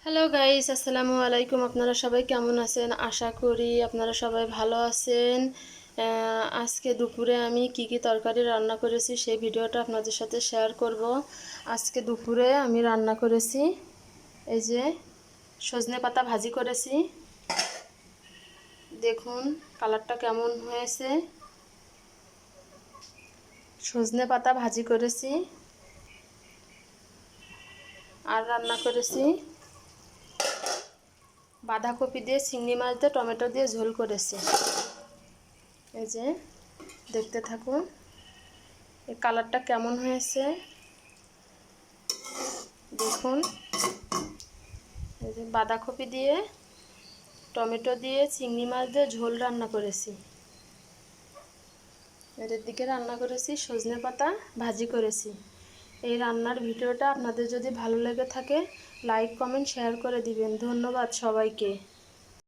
Hello guys, আসসালামু আলাইকুম। আপনারা সবাই কেমন আছেন? আশা করি আপনারা সবাই ভালো আছেন। আজকে দুপুরে আমি কি তরকারি রান্না করেছি সেই ভিডিওটা আপনাদের সাথে শেয়ার করব। আজকে দুপুরে আমি রান্না করেছি এই যে সজনে পাতা ভাজি করেছি। দেখুন কালারটা কেমন হয়েছে। সজনে পাতা ভাজি করেছি আর রান্না করেছি বাঁধাকপি দিয়ে, চিংড়ি মাছ দিয়ে, টমেটো দিয়ে ঝোল করেছি। এই যে দেখতে থাকুন এই কালারটা কেমন হয়েছে দেখুন। এই যে বাঁধাকপি দিয়ে, টমেটো দিয়ে, চিংড়ি মাছ দিয়ে ঝোল রান্না করেছি। এর দিকে রান্না করেছি সজনে পাতা ভাজি করেছি। এই রান্নার ভিডিওটা আপনাদের যদি ভালো লেগে থাকে লাইক কমেন্ট শেয়ার করে দিবেন। ধন্যবাদ সবাইকে।